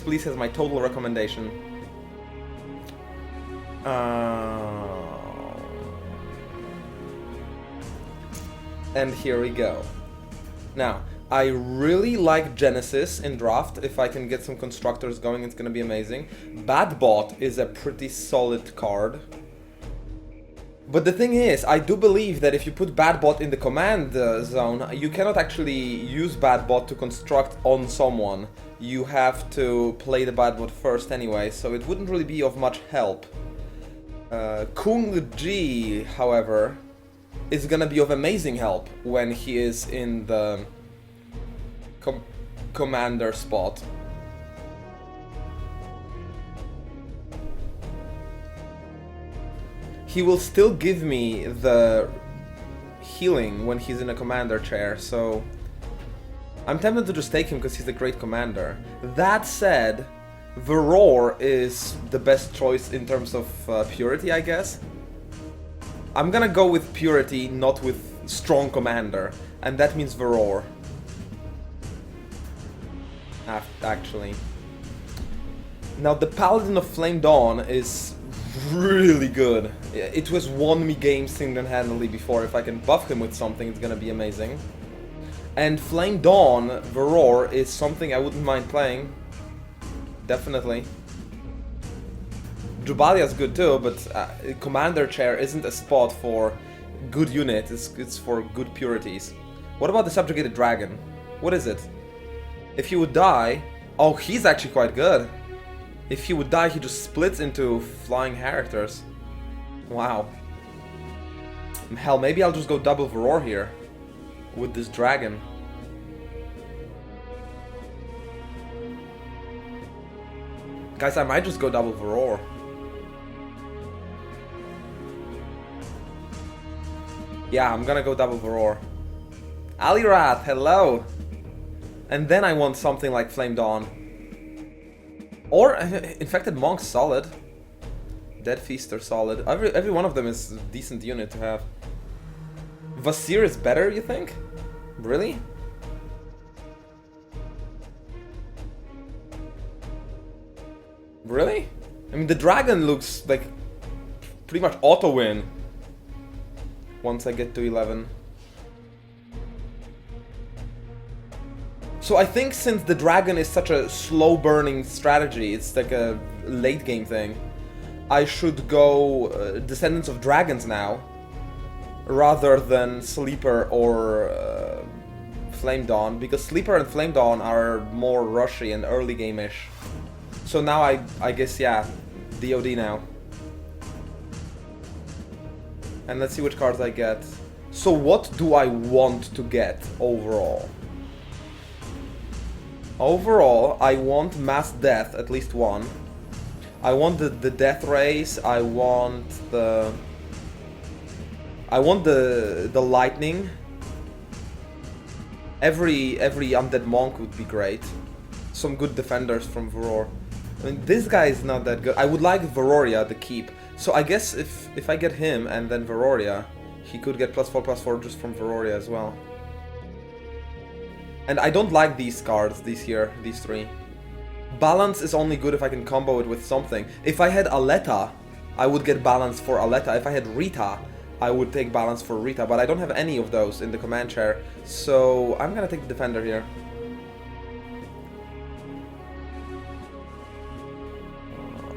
Please has my total recommendation. And here we go. Now, I really like Genesis in draft. If I can get some constructors going, it's gonna be amazing. Bad Bot is a pretty solid card. But the thing is, I do believe that if you put Bad Bot in the command zone, you cannot actually use Bad Bot to construct on someone. You have to play the Bad Bot first anyway, so it wouldn't really be of much help. Kung Ji, however, is gonna be of amazing help when he is in the commander spot. He will still give me the healing when he's in a commander chair, so I'm tempted to just take him because he's a great commander. That said, Varor is the best choice in terms of purity, I guess. I'm gonna go with purity, not with strong commander, and that means Varor. Actually. Now, the Paladin of Flame Dawn is really good. It has won me games single-handedly before. If I can buff him with something, it's gonna be amazing. And Flame Dawn, Varor, is something I wouldn't mind playing. Definitely. Jubalia's good too, but Commander Chair isn't a spot for good unit, it's for good purities. What about the Subjugated Dragon? What is it? If he would die... Oh, he's actually quite good. If he would die, he just splits into flying characters. Wow. Hell, maybe I'll just go double Varor here. With this dragon. Guys, I might just go double Varor. Yeah, I'm gonna go double Varor. Alirath, hello! And then I want something like Flame Dawn. Or Infected Monk's solid. Dead Feaster solid. Every one of them is a decent unit to have. Vasir is better, you think? Really? Really? I mean, the dragon looks like pretty much auto-win once I get to 11. So I think since the dragon is such a slow-burning strategy, it's like a late-game thing, I should go Descendants of Dragons now, rather than Sleeper or Flame Dawn, because Sleeper and Flame Dawn are more rushy and early game-ish. So now I guess, yeah, DOD now. And let's see which cards I get. So what do I want to get overall? Overall, I want Mass Death, at least one. I want the Death Rays, I want the Lightning. Every Undead Monk would be great. Some good defenders from Varor. I mean, this guy is not that good. I would like Varoria, the keep. So I guess if I get him and then Varoria, he could get +4/+4 just from Varoria as well. And I don't like these cards, these three. Balance is only good if I can combo it with something. If I had Aleta, I would get balance for Aleta. If I had Rita, I would take balance for Rita, but I don't have any of those in the command chair, so I'm gonna take the defender here.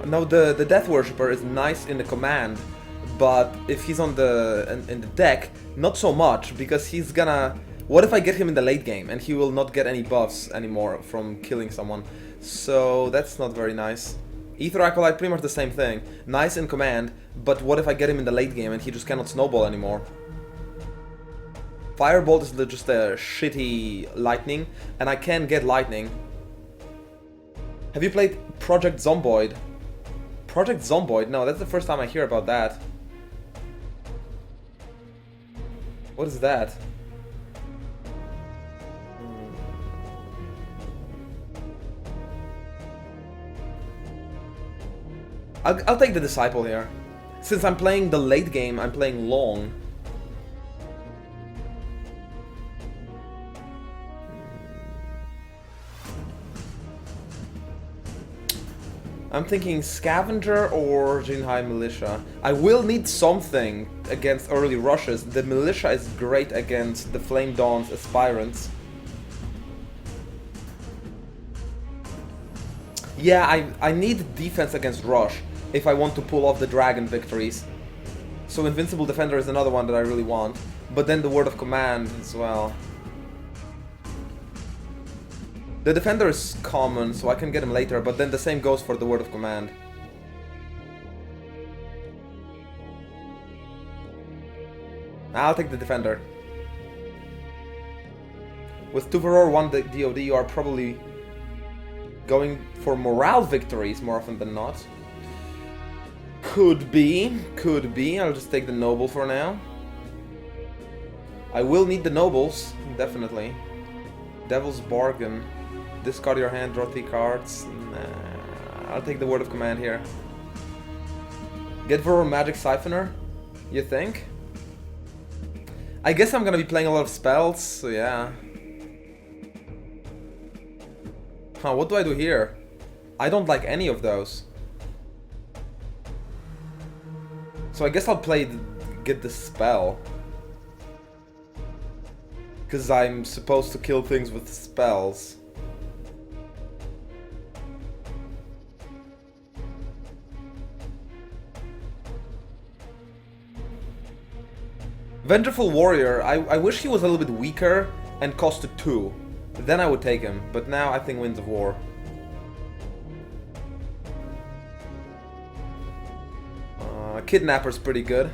Now the Death Worshipper is nice in the command, but if he's in the deck, not so much, because he's gonna... What if I get him in the late game and he will not get any buffs anymore from killing someone? So that's not very nice. Aether Acolyte, pretty much the same thing. Nice in command, but what if I get him in the late game and he just cannot snowball anymore? Firebolt is just a shitty lightning, and I can get lightning. Have you played Project Zomboid? Project Zomboid? No, that's the first time I hear about that. What is that? I'll take the Disciple here. Since I'm playing the late game, I'm playing long. I'm thinking Scavenger or Jinhai Militia. I will need something against early rushes. The Militia is great against the Flame Dawn's Aspirants. Yeah, I need defense against rush if I want to pull off the dragon victories. So Invincible Defender is another one that I really want. But then the Word of Command as well. The Defender is common, so I can get him later, but then the same goes for the Word of Command. I'll take the Defender. With 2 Varor, 1 DOD, you are probably going for morale victories more often than not. Could be, could be. I'll just take the Noble for now. I will need the Nobles, definitely. Devil's Bargain. Discard your hand, draw 3 cards. Nah, I'll take the Word of Command here. Get Varor Magic Siphoner? You think? I guess I'm gonna be playing a lot of spells, so yeah. Huh, what do I do here? I don't like any of those. So I guess I'll get the spell. Because I'm supposed to kill things with spells. Vengeful Warrior, I wish he was a little bit weaker and costed 2. Then I would take him, but now I think Winds of War. Kidnapper's pretty good.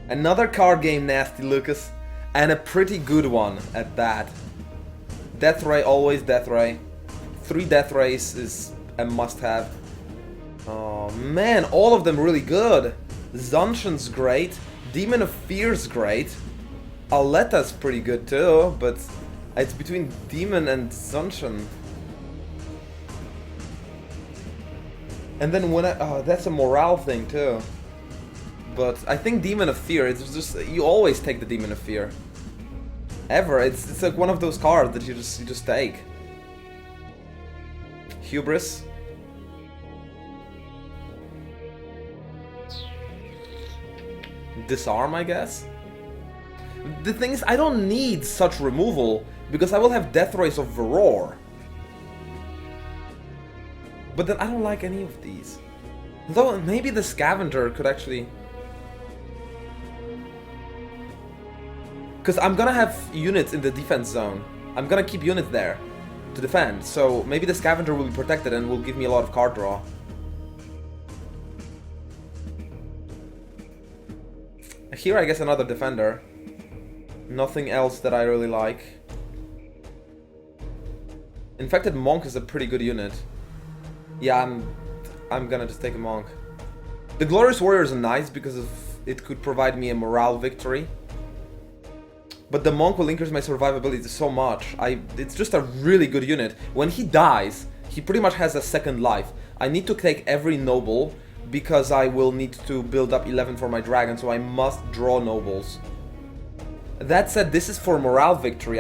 Another card game, Nasty Lucas, and a pretty good one at that. Death Ray, always Death Ray. 3 Death Rays is a must-have. Oh man, all of them really good. Zunshan's great. Demon of Fear's great. Aleta's pretty good too, but it's between Demon and Zunshan. And then when that's a morale thing too. But I think Demon of Fear, it's just, you always take the Demon of Fear. Ever, it's like one of those cards that you just take. Hubris. Disarm, I guess? The thing is, I don't need such removal, because I will have Death Rays of Varor. But then I don't like any of these. Though maybe the Scavenger could actually... Because I'm gonna have units in the defense zone. I'm gonna keep units there to defend, so maybe the Scavenger will be protected and will give me a lot of card draw. Here I guess another Defender. Nothing else that I really like. Infected Monk is a pretty good unit. Yeah, I'm gonna just take a Monk. The Glorious Warrior is nice because it could provide me a morale victory. But the Monk will increase my survivability so much. It's just a really good unit. When he dies, he pretty much has a second life. I need to take every Noble because I will need to build up 11 for my Dragon, so I must draw Nobles. That said, this is for morale victory.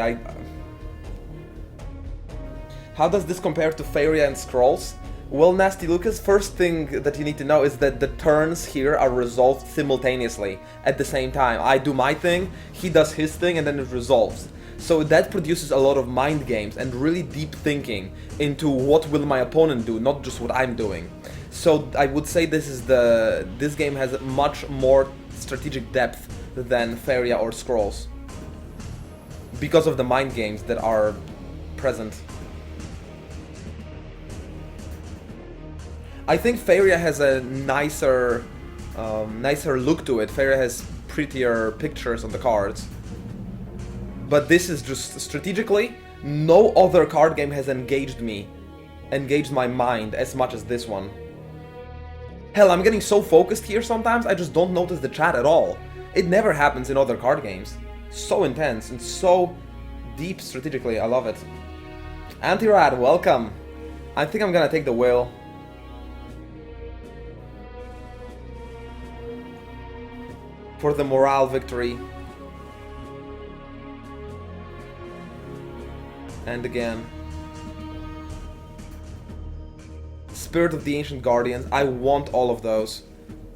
How does this compare to Faeria and Scrolls? Well, Nasty Lucas, first thing that you need to know is that the turns here are resolved simultaneously at the same time. I do my thing, he does his thing, and then it resolves. So that produces a lot of mind games and really deep thinking into what will my opponent do, not just what I'm doing. So I would say this game has much more strategic depth than Faeria or Scrolls, because of the mind games that are present. I think Faeria has a nicer look to it. Faeria has prettier pictures on the cards. But this is just strategically, no other card game has engaged my mind as much as this one. Hell, I'm getting so focused here sometimes, I just don't notice the chat at all. It never happens in other card games. So intense and so deep strategically, I love it. Anti-Rad, welcome. I think I'm gonna take the Will. For the morale victory. And again. Spirit of the Ancient Guardians. I want all of those.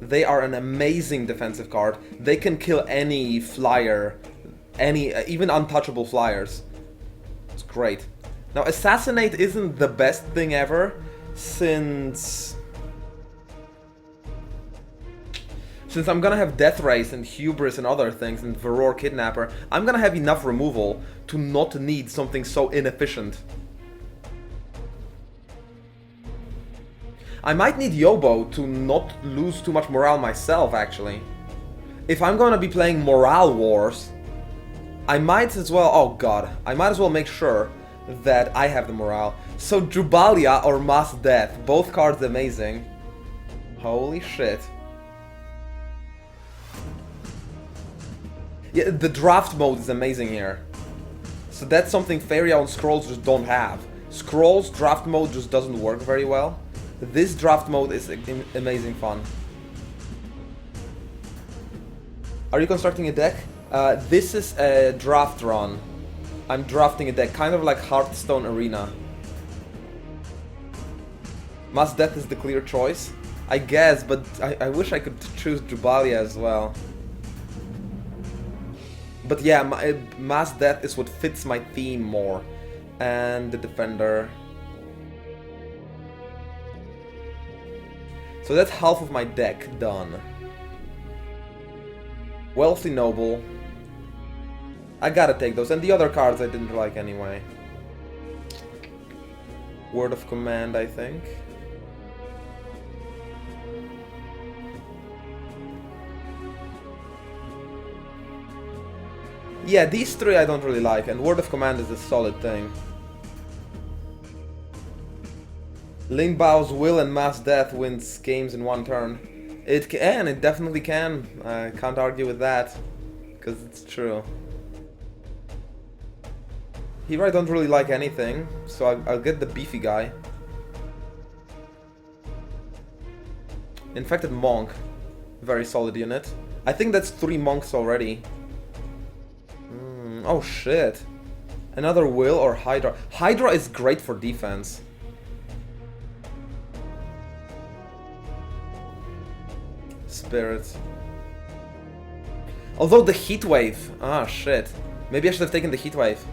They are an amazing defensive card. They can kill any flyer, even untouchable flyers. It's great. Now, Assassinate isn't the best thing ever, since I'm gonna have Death Race and Hubris and other things, and Varor Kidnapper, I'm gonna have enough removal to not need something so inefficient. I might need Yobo to not lose too much morale myself, actually. If I'm gonna be playing Morale Wars, I might as well... oh god. I might as well make sure that I have the morale. So Jubalia or Mass Death, both cards amazing. Holy shit. Yeah, the draft mode is amazing here. So that's something Fairy and Scrolls just don't have. Scrolls draft mode just doesn't work very well. This draft mode is amazing fun. Are you constructing a deck? This is a draft run. I'm drafting a deck, kind of like Hearthstone Arena. Mass Death is the clear choice, I guess, but I wish I could choose Jubalia as well. But yeah, Mass Death is what fits my theme more. And the Defender. So that's half of my deck done. Wealthy Noble. I gotta take those, and the other cards I didn't like anyway. Word of Command, I think. Yeah, these three I don't really like, and Word of Command is a solid thing. Lingbao's Will and Mass Death wins games in one turn. It can, it definitely can. I can't argue with that, because it's true. Here I don't really like anything, so I'll get the beefy guy. Infected Monk. Very solid unit. I think that's 3 monks already. Oh shit. Another Will or Hydra. Hydra is great for defense. Spirit. Although the Heat Wave. Ah shit. Maybe I should have taken the Heat Wave.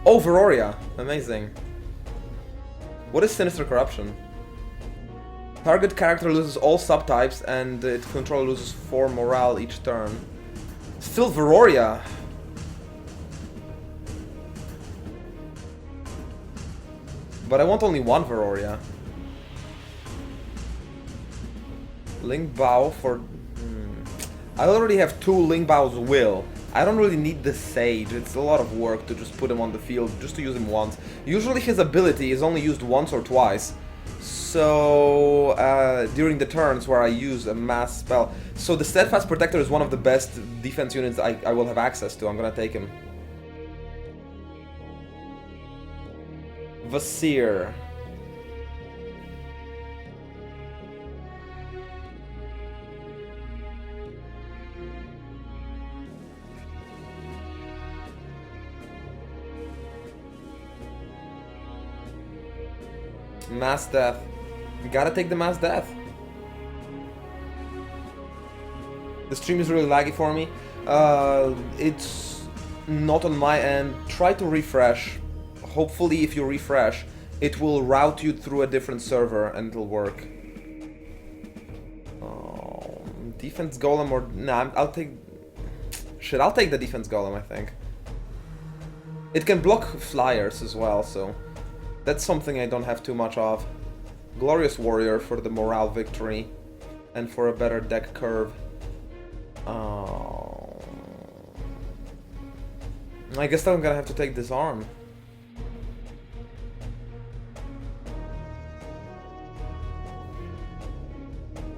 Oh, Veroria. Amazing. What is Sinister Corruption? Target character loses all subtypes and its controller loses 4 morale each turn. Still Veroria. But I want only 1 Veroria. Lingbao for... I already have 2 Lingbao's Will. I don't really need the Sage, it's a lot of work to just put him on the field, just to use him once. Usually his ability is only used once or twice. So, during the turns where I use a mass spell. So the Steadfast Protector is one of the best defense units I will have access to, I'm gonna take him. Vasir. Mass Death. You gotta take the Mass Death. The stream is really laggy for me. It's not on my end. Try to refresh. Hopefully if you refresh, it will route you through a different server and it'll work. Oh, defense Golem or... Nah, I'll take... Shit, I'll take the Defense Golem, I think. It can block flyers as well, so... That's something I don't have too much of. Glorious Warrior for the morale victory. And for a better deck curve. Oh... I guess I'm gonna have to take Disarm.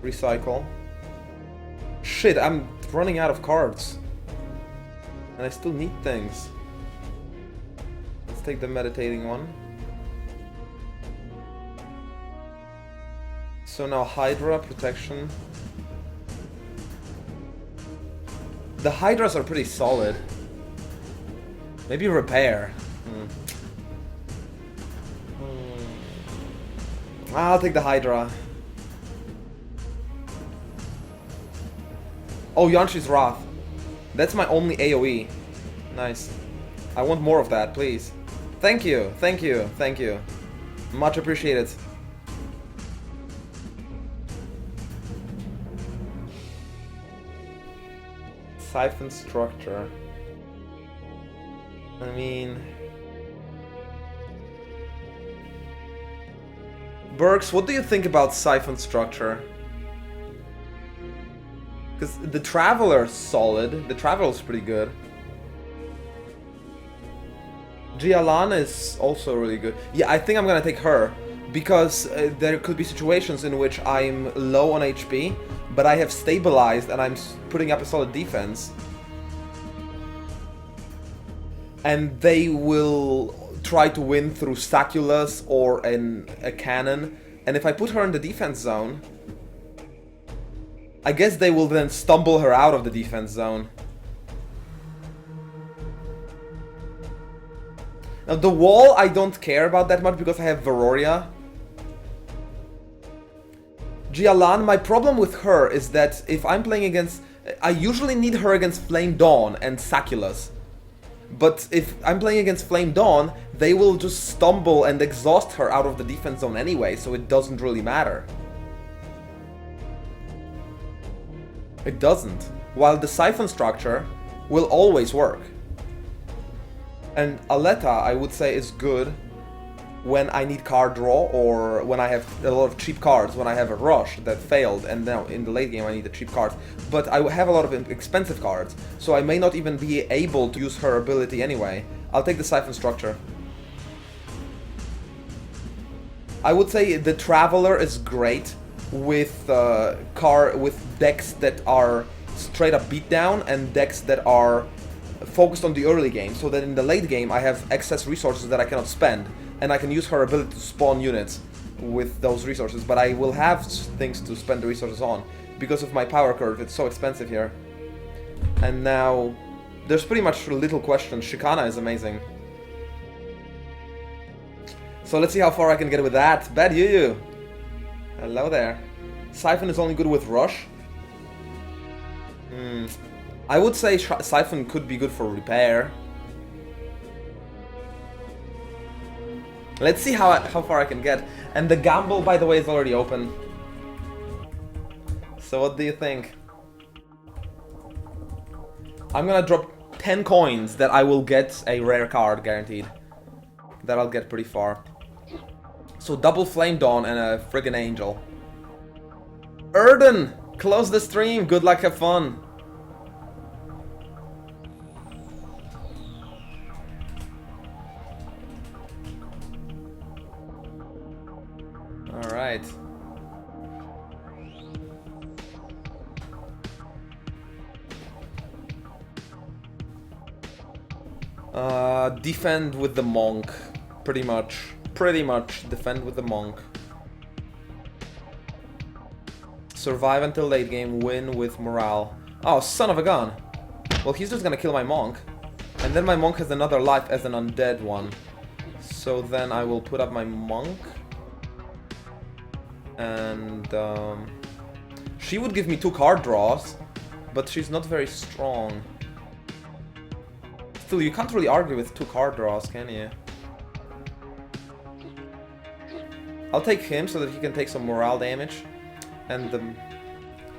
Recycle. Shit, I'm running out of cards. And I still need things. Let's take the Meditating one. So now Hydra, Protection. The Hydras are pretty solid. Maybe Repair. I'll take the Hydra. Oh, Yanshi's Wrath. That's my only AoE. Nice. I want more of that, please. Thank you, thank you, thank you. Much appreciated. Siphon structure. I mean... Burks, what do you think about Siphon structure? Because the Traveler's solid. The Traveler's pretty good. Jialan is also really good. Yeah, I think I'm gonna take her. Because there could be situations in which I'm low on HP, but I have stabilized and I'm putting up a solid defense. And they will try to win through Staculus or a cannon. And if I put her in the defense zone, I guess they will then stumble her out of the defense zone. Now the wall I don't care about that much because I have Varoria. Jialan, my problem with her is that if I'm playing against... I usually need her against Flame Dawn and Saculus. But if I'm playing against Flame Dawn, they will just stumble and exhaust her out of the defense zone anyway, so it doesn't really matter. It doesn't. While the Siphon structure will always work. And Aleta, I would say, is good when I need card draw or when I have a lot of cheap cards, when I have a rush that failed and now in the late game I need the cheap cards. But I have a lot of expensive cards, so I may not even be able to use her ability anyway. I'll take the Siphon structure. I would say the Traveler is great with decks that are straight up beatdown and decks that are focused on the early game, so that in the late game I have excess resources that I cannot spend, and I can use her ability to spawn units with those resources, but I will have things to spend the resources on because of my power curve. It's so expensive here. And now there's pretty much little question. Shikana is amazing. So let's see how far I can get with that. Bad Yu. Hello there. Siphon is only good with rush. I would say Siphon could be good for repair. Let's see how far I can get. And the gamble, by the way, is already open. So what do you think? I'm gonna drop 10 coins that I will get a rare card, guaranteed. That I'll get pretty far. So double Flame Dawn and a friggin' Angel. Erden! Close the stream! Good luck, have fun! Alright. Defend with the Monk. Pretty much. Pretty much defend with the Monk. Survive until late game, win with morale. Oh, son of a gun! Well, he's just gonna kill my Monk. And then my Monk has another life as an undead one. So then I will put up my Monk. And she would give me 2 card draws, but she's not very strong. Still, you can't really argue with 2 card draws, can you? I'll take him so that he can take some morale damage, and the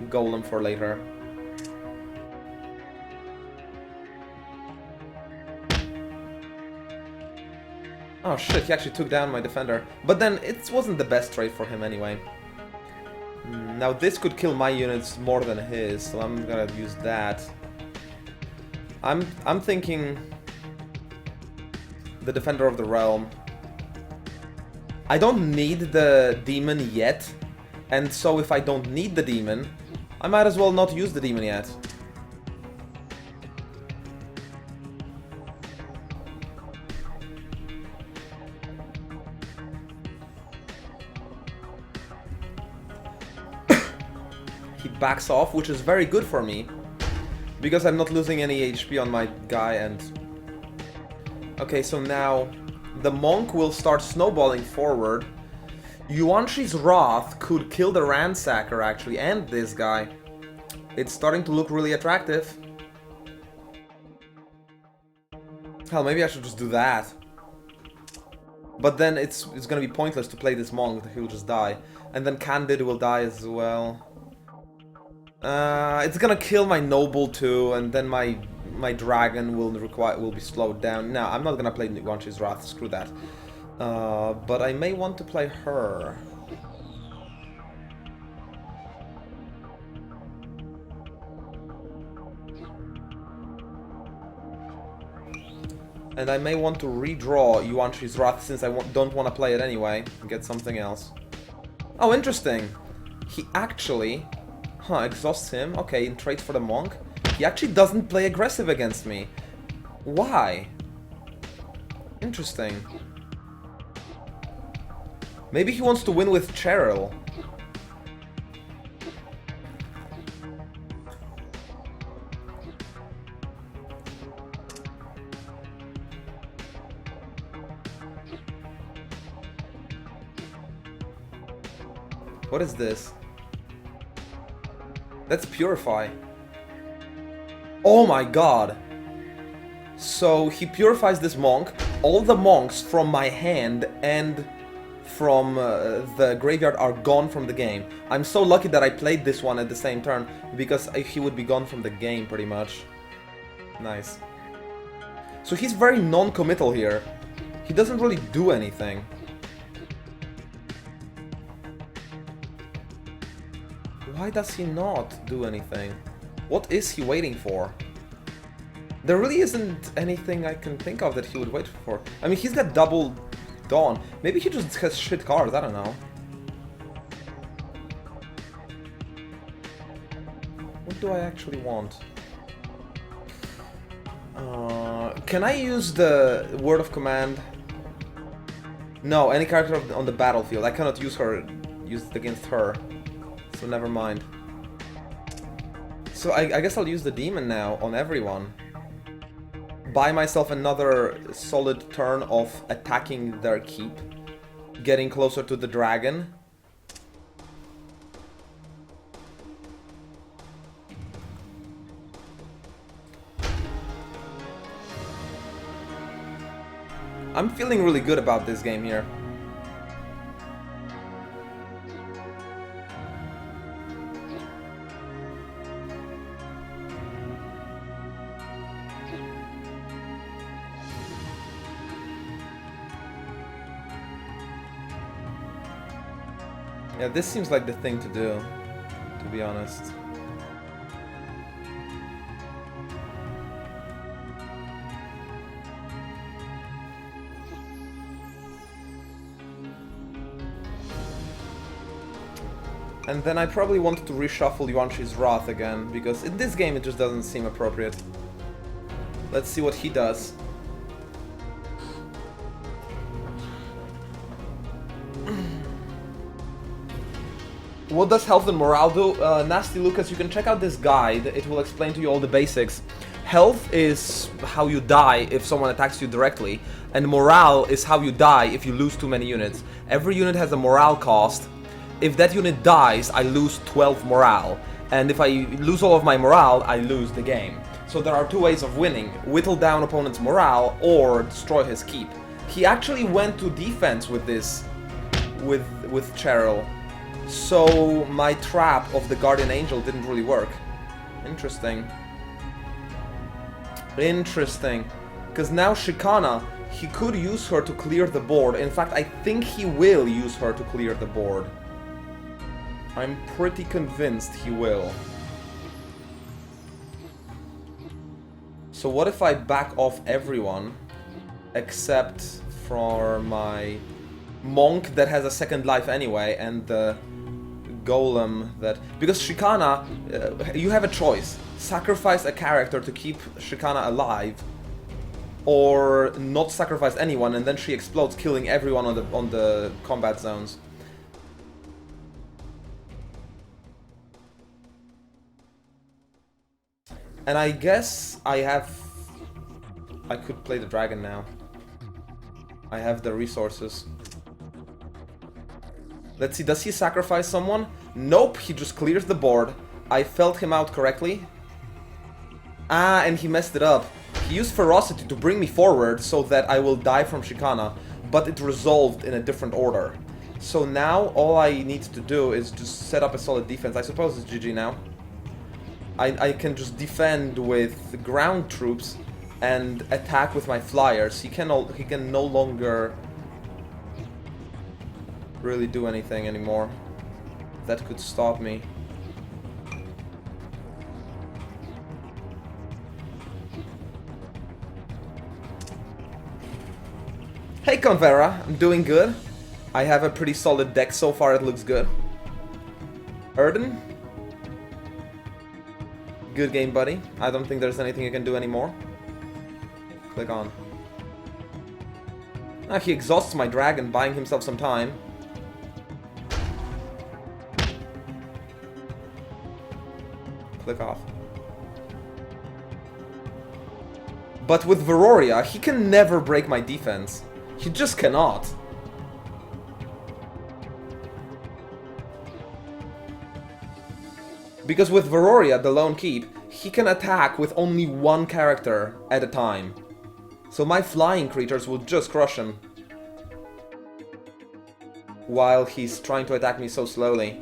golem for later. Oh shit, he actually took down my defender. But then it wasn't the best trade for him anyway. Now this could kill my units more than his, so I'm gonna use that. I'm thinking the Defender of the Realm. I don't need the demon yet, and so if I don't need the demon, I might as well not use the demon yet. He backs off, which is very good for me, because I'm not losing any HP on my guy. And okay, so now the Monk will start snowballing forward, Yuanshi's Wrath could kill the Ransacker, actually, and this guy. It's starting to look really attractive. Hell, maybe I should just do that. But then it's gonna be pointless to play this Monk, he'll just die. And then Candid will die as well. It's gonna kill my Noble too, and then my Dragon will be slowed down. No, I'm not gonna play Yuanshi's Wrath, screw that. But I may want to play her. And I may want to redraw Yuanshi's Wrath since I don't want to play it anyway and get something else. Oh, interesting. He actually... exhausts him. Okay, in trade for the Monk. He actually doesn't play aggressive against me. Why? Interesting. Maybe he wants to win with Cheryl. What is this? That's Purify. Oh my god! So he purifies this Monk. All the Monks from my hand and from the graveyard are gone from the game. I'm so lucky that I played this one at the same turn, because he would be gone from the game pretty much. Nice. So he's very non-committal here. He doesn't really do anything. Why does he not do anything? What is he waiting for? There really isn't anything I can think of that he would wait for. I mean, he's got double Dawn. Maybe he just has shit cards, I don't know. What do I actually want? Can I use the word of command? No, any character on the battlefield. I cannot use it against her. So never mind. So I guess I'll use the demon now on everyone. Buy myself another solid turn of attacking their keep. Getting closer to the dragon. I'm feeling really good about this game here. Yeah, this seems like the thing to do, to be honest. And then I probably wanted to reshuffle Yuanshi's Wrath again, because in this game it just doesn't seem appropriate. Let's see what he does. What does health and morale do? Nasty Lucas, you can check out this guide. It will explain to you all the basics. Health is how you die if someone attacks you directly, and morale is how you die if you lose too many units. Every unit has a morale cost. If that unit dies, I lose 12 morale, and if I lose all of my morale, I lose the game. So there are two ways of winning: whittle down opponent's morale or destroy his keep. He actually went to defense with this, with Cheryl. So my trap of the Guardian Angel didn't really work. Interesting. Interesting. Because now Shikana, he could use her to clear the board. In fact, I think he will use her to clear the board. I'm pretty convinced he will. So what if I back off everyone except for my Monk that has a second life anyway, and the Golem that... Because Shikana, you have a choice. Sacrifice a character to keep Shikana alive, or not sacrifice anyone and then she explodes, killing everyone on the combat zones. And I guess I could play the dragon now. I have the resources. Let's see, does he sacrifice someone? Nope, he just clears the board. I felt him out correctly. Ah, and he messed it up. He used Ferocity to bring me forward so that I will die from Shikana, but it resolved in a different order. So now all I need to do is just set up a solid defense. I suppose it's GG now. I can just defend with ground troops and attack with my flyers. He can no longer really do anything anymore. That could stop me. Hey Convera, I'm doing good. I have a pretty solid deck so far, it looks good. Erden? Good game, buddy. I don't think there's anything you can do anymore. Click on. Ah, he exhausts my dragon, buying himself some time. Click off. But with Veroria, he can never break my defense. He just cannot. Because with Veroria, the Lone Keep, he can attack with only one character at a time. So my flying creatures will just crush him. While he's trying to attack me so slowly.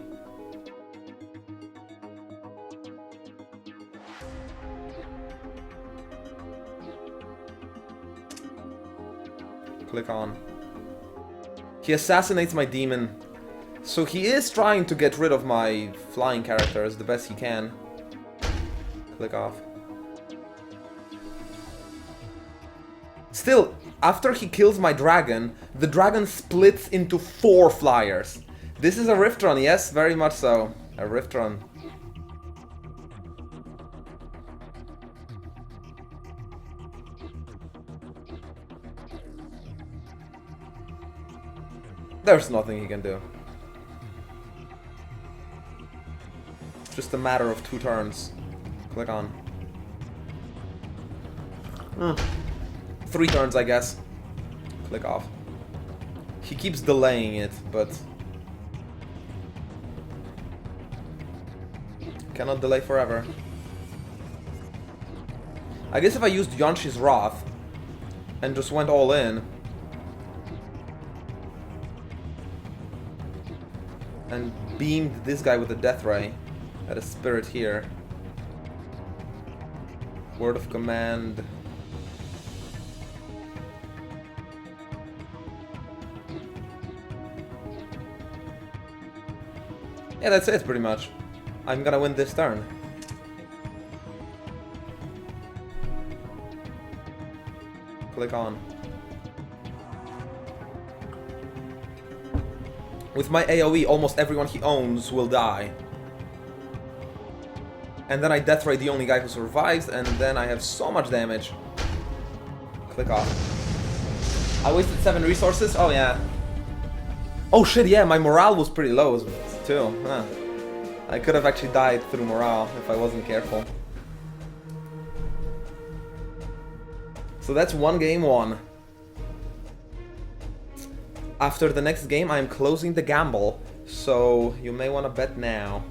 Click on. He assassinates my demon. So he is trying to get rid of my flying characters the best he can. Click off. Still, after he kills my dragon, the dragon splits into 4 flyers. This is a Riftron, yes, very much so. A Riftron. There's nothing he can do. Just a matter of 2 turns. Click on. 3 turns, I guess. Click off. He keeps delaying it, but cannot delay forever. I guess if I used Yanshi's Wrath and just went all in and beamed this guy with the Death Ray. Had a spirit here. Word of command. Yeah, that's it pretty much. I'm gonna win this turn. Click on. With my AoE, almost everyone he owns will die. And then I Death Ray the only guy who survives, and then I have so much damage. Click off. I wasted 7 resources? Oh yeah. Oh shit, yeah, my morale was pretty low too. Huh. I could have actually died through morale if I wasn't careful. So that's 1 game won. After the next game, I'm closing the gamble, so you may want to bet now.